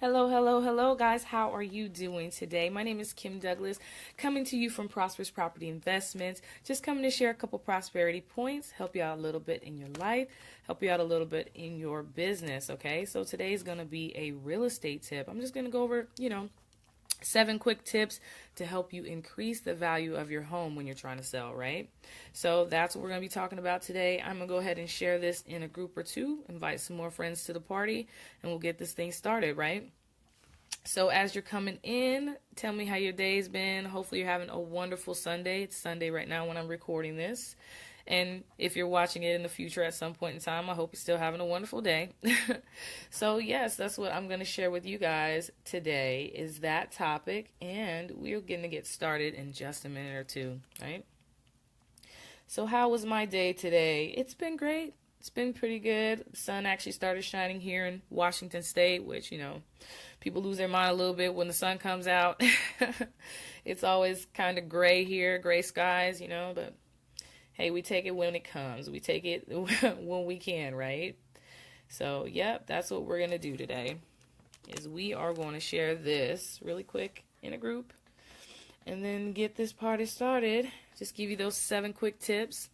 Hello, hello, hello, guys. How are you doing today? My name is Kim Douglas, coming to you from Prosperous Property Investments. Just coming to share a couple prosperity points, help you out a little bit in your life, help you out a little bit in your business. Okay, so today's going to be a real estate tip. I'm just going to go over, 7 quick tips to help you increase the value of your home when you're trying to sell, right? So that's what we're going to be talking about today. I'm going to go ahead and share this in a group or two, invite some more friends to the party, and we'll get this thing started, right? So as you're coming in, tell me how your day's been. Hopefully you're having a wonderful Sunday. It's Sunday right now when I'm recording this. And if you're watching it in the future at some point in time, I hope you're still having a wonderful day. So yes, that's what I'm going to share with you guys today is that topic. And we're going to get started in just a minute or two, right? So how was my day today? It's been great. It's been pretty good. The sun actually started shining here in Washington State, which, people lose their mind a little bit when the sun comes out. It's always kind of gray here, gray skies, but hey, we take it when it comes. We take it when we can, right? So, yep, that's what we're going to do today is we are going to share this really quick in a group and then get this party started. Just give you those 7 quick tips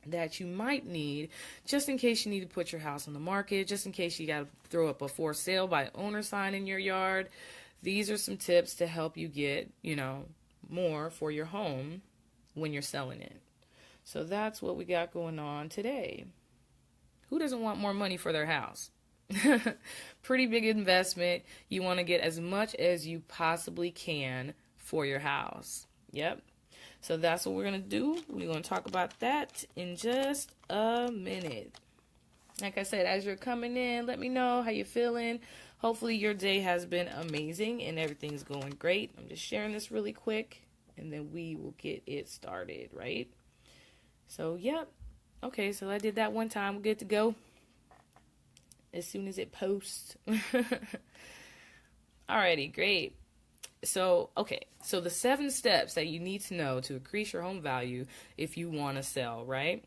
that you might need just in case you need to put your house on the market, just in case you got to throw up a for sale by owner sign in your yard. These are some tips to help you get, more for your home when you're selling it. So that's what we got going on today. Who doesn't want more money for their house? Pretty big investment. You want to get as much as you possibly can for your house. Yep. So that's what we're going to do. We're going to talk about that in just a minute. Like I said, as you're coming in, let me know how you're feeling. Hopefully your day has been amazing and everything's going great. I'm just sharing this really quick and then we will get it started, right? So, yep. Okay, so I did that one time. We're good to go as soon as it posts. Alrighty, great. So the 7 steps that you need to know to increase your home value if you want to sell, right?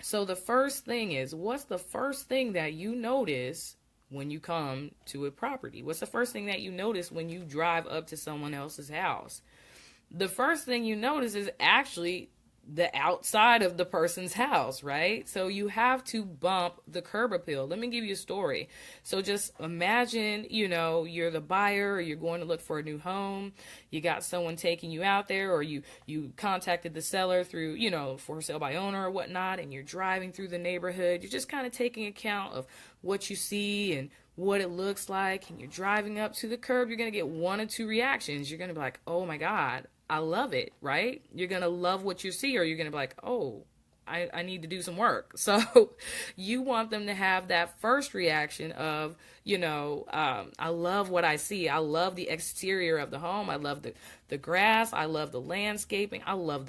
So the first thing is, what's the first thing that you notice when you come to a property? What's the first thing that you notice when you drive up to someone else's house? The first thing you notice is actually the outside of the person's house, right? So you have to bump the curb appeal. Let me give you a story. So just imagine, you're the buyer or you're going to look for a new home. You got someone taking you out there or you contacted the seller through, for sale by owner or whatnot, and you're driving through the neighborhood. You're just kind of taking account of what you see and what it looks like, and you're driving up to the curb. You're going to get 1 or 2 reactions. You're going to be like, oh my God, I love it, right? You're going to love what you see, or you're going to be like, oh, I need to do some work. So you want them to have that first reaction of, I love what I see. I love the exterior of the home. I love the grass. I love the landscaping. I love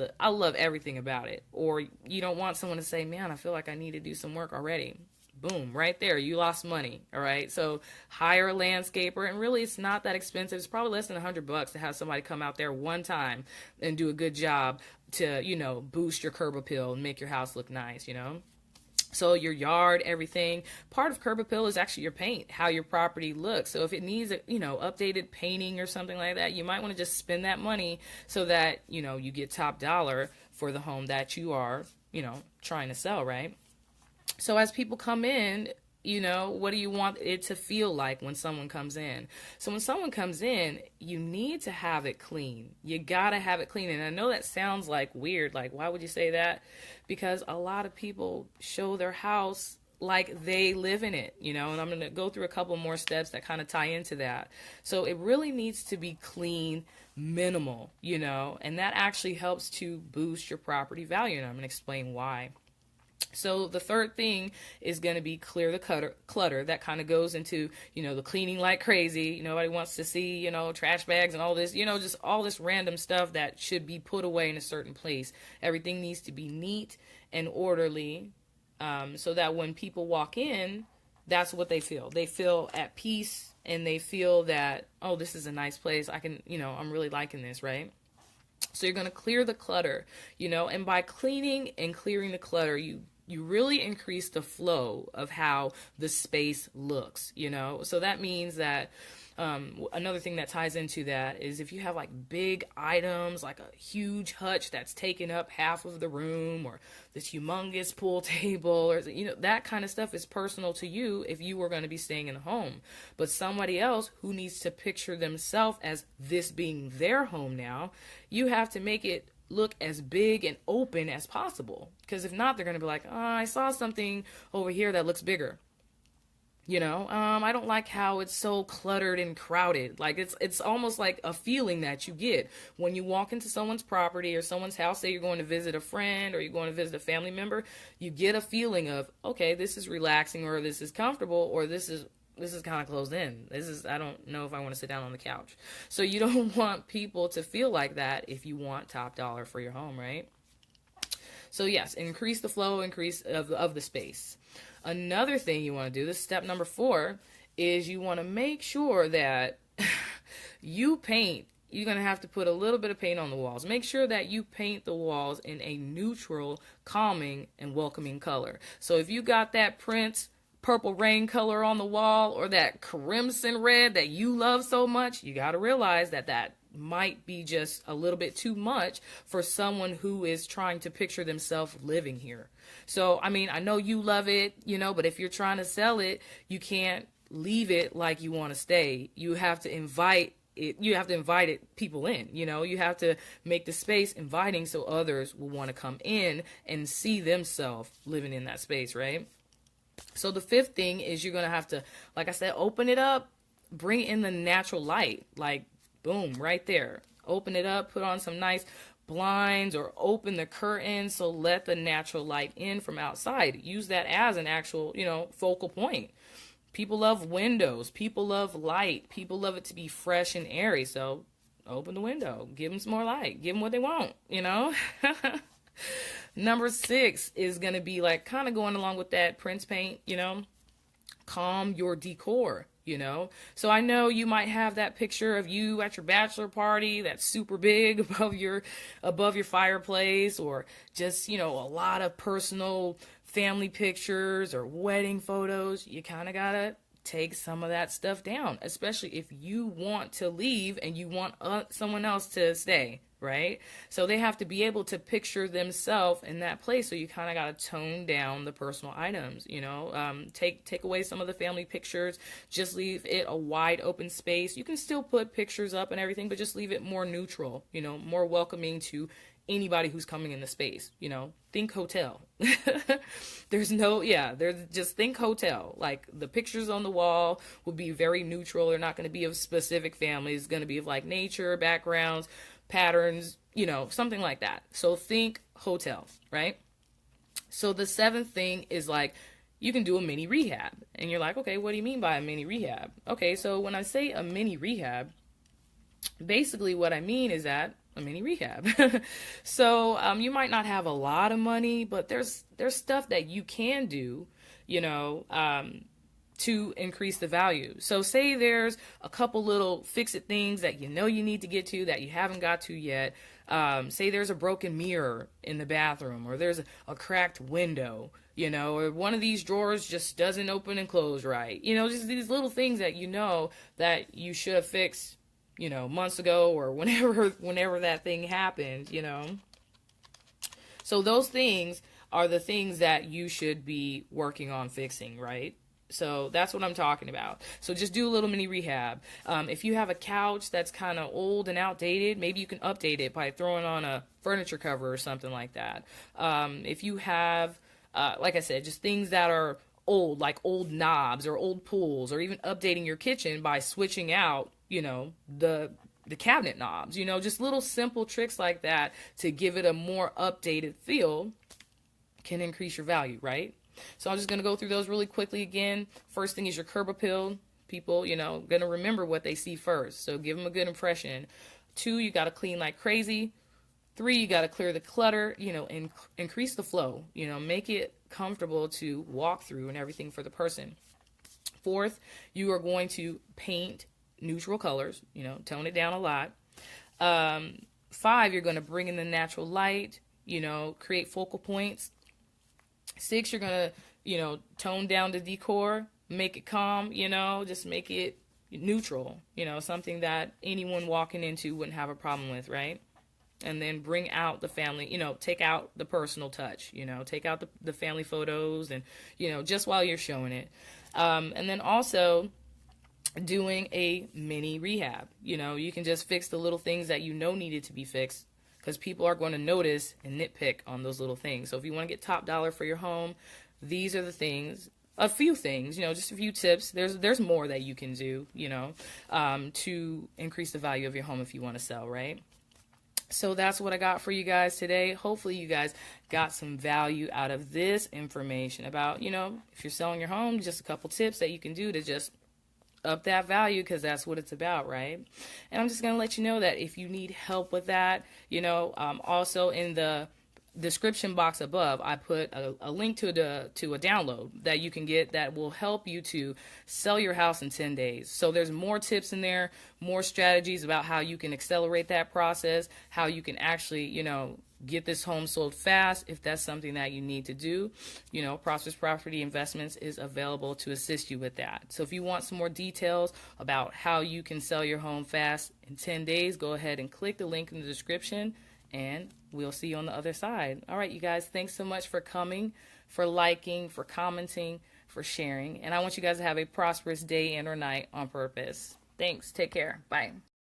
everything about it. Or you don't want someone to say, man, I feel like I need to do some work already. Boom, right there, you lost money. All right, so hire a landscaper, and really it's not that expensive. It's probably less than $100 to have somebody come out there one time and do a good job to, boost your curb appeal and make your house look nice, So your yard, everything. Part of curb appeal is actually your paint, how your property looks. So if it needs, updated painting or something like that, you might want to just spend that money so that, you get top dollar for the home that you are, trying to sell, right? So as people come in, what do you want it to feel like when someone comes in? So when someone comes in, you need to have it clean. You got to have it clean. And I know that sounds like weird. Like, why would you say that? Because a lot of people show their house like they live in it, and I'm going to go through a couple more steps that kind of tie into that. So it really needs to be clean, minimal, and that actually helps to boost your property value. And I'm going to explain why. So the third thing is going to be clear the clutter. That kind of goes into, the cleaning like crazy. Nobody wants to see, trash bags and all this, just all this random stuff that should be put away in a certain place. Everything needs to be neat and orderly, so that when people walk in, that's what they feel. They feel at peace and they feel that, oh, this is a nice place. I can, I'm really liking this, right? So you're going to clear the clutter, and by cleaning and clearing the clutter, you you really increase the flow of how the space looks, you know? So that means that another thing that ties into that is if you have like big items, like a huge hutch that's taking up half of the room, or this humongous pool table, or, you know, that kind of stuff is personal to you if you were going to be staying in a home. But somebody else who needs to picture themselves as this being their home now, you have to make it look as big and open as possible. Because if not, they're going to be like, oh, I saw something over here that looks bigger. You know, I don't like how it's so cluttered and crowded. Like it's almost like a feeling that you get when you walk into someone's property or someone's house. Say you're going to visit a friend or you're going to visit a family member, you get a feeling of, okay, this is relaxing, or this is comfortable, or this is kind of closed in. I don't know if I want to sit down on the couch. So you don't want people to feel like that if you want top dollar for your home, right? So yes, increase the flow, increase of the space. Another thing you want to do, this is step number 4, is you want to make sure that you paint. You're going to have to put a little bit of paint on the walls. Make sure that you paint the walls in a neutral, calming, and welcoming color. So if you got that Prince purple rain color on the wall, or that crimson red that you love so much, you got to realize that that might be just a little bit too much for someone who is trying to picture themselves living here. So, I mean, I know you love it, you know, but if you're trying to sell it, you can't leave it like you want to stay. You have to invite people in, you know. You have to make the space inviting so others will want to come in and see themselves living in that space, right? So the 5th thing is you're going to have to, like I said, open it up, bring in the natural light, like boom, right there. Open it up, put on some nice blinds, or open the curtains, so let the natural light in from outside. Use that as an actual, you know, focal point. People love windows. People love light. People love it to be fresh and airy. So open the window. Give them some more light. Give them what they want, you know? Number 6 is going to be like kind of going along with that Prince paint, you know? Calm your decor. You know, so I know you might have that picture of you at your bachelor party that's super big above your fireplace, or just, you know, a lot of personal family pictures or wedding photos. You kind of gotta take some of that stuff down, especially if you want to leave and you want someone else to stay, right? So they have to be able to picture themselves in that place. So you kind of got to tone down the personal items, you know, take away some of the family pictures, just leave it a wide open space. You can still put pictures up and everything, but just leave it more neutral, you know, more welcoming to anybody who's coming in the space, you know. Think hotel. There's just think hotel. Like the pictures on the wall will be very neutral. They're not going to be of specific families. It's going to be of like nature, backgrounds, patterns, you know, something like that. So think hotel, right? So the 7th thing is like, you can do a mini rehab. And you're like, okay, what do you mean by a mini rehab? Okay, so when I say a mini rehab, basically what I mean is that a mini rehab. So you might not have a lot of money, but there's stuff that you can do, you know, to increase the value. So say there's a couple little fix-it things that you know you need to get to that you haven't got to yet. Say there's a broken mirror in the bathroom, or there's a cracked window, you know, or one of these drawers just doesn't open and close right. You know, just these little things that you know that you should have fixed, you know, months ago, or whenever that thing happened, you know. So those things are the things that you should be working on fixing, right? So that's what I'm talking about. So just do a little mini rehab. If you have a couch that's kind of old and outdated, maybe you can update it by throwing on a furniture cover or something like that. If you have, like I said, just things that are old, like old knobs or old pulls, or even updating your kitchen by switching out, you know, the cabinet knobs, you know, just little simple tricks like that to give it a more updated feel can increase your value, right? So I'm just going to go through those really quickly again. First thing is your curb appeal. People, you know, going to remember what they see first. So give them a good impression. 2, you got to clean like crazy. 3, you got to clear the clutter, you know, and increase the flow, you know, make it comfortable to walk through and everything for the person. 4th, you are going to paint neutral colors, you know, tone it down a lot. 5, you're going to bring in the natural light, you know, create focal points. 6, you're going to, tone down the decor, make it calm, just make it neutral, something that anyone walking into wouldn't have a problem with, right? And then bring out the family, take out the personal touch, take out the family photos and, just while you're showing it. And then also doing a mini rehab. You can just fix the little things that needed to be fixed, because people are going to notice and nitpick on those little things. So if you want to get top dollar for your home, these are the things, a few things, just a few tips. There's more that you can do, to increase the value of your home if you want to sell, right? So that's what I got for you guys today. Hopefully you guys got some value out of this information about, if you're selling your home, just a couple tips that you can do to just up that value, because that's what it's about, right? And I'm just going to let you know that if you need help with that, also in the description box above, I put a link to a download that you can get that will help you to sell your house in 10 days. So there's more tips in there, more strategies about how you can accelerate that process, how you can actually, get this home sold fast if that's something that you need to do. Prosperous Property Investments is available to assist you with that. So if you want some more details about how you can sell your home fast in 10 days, go ahead and click the link in the description, and we'll see you on the other side. All right, you guys, thanks so much for coming, for liking, for commenting, for sharing. And I want you guys to have a prosperous day and or night on purpose. Thanks. Take care. Bye.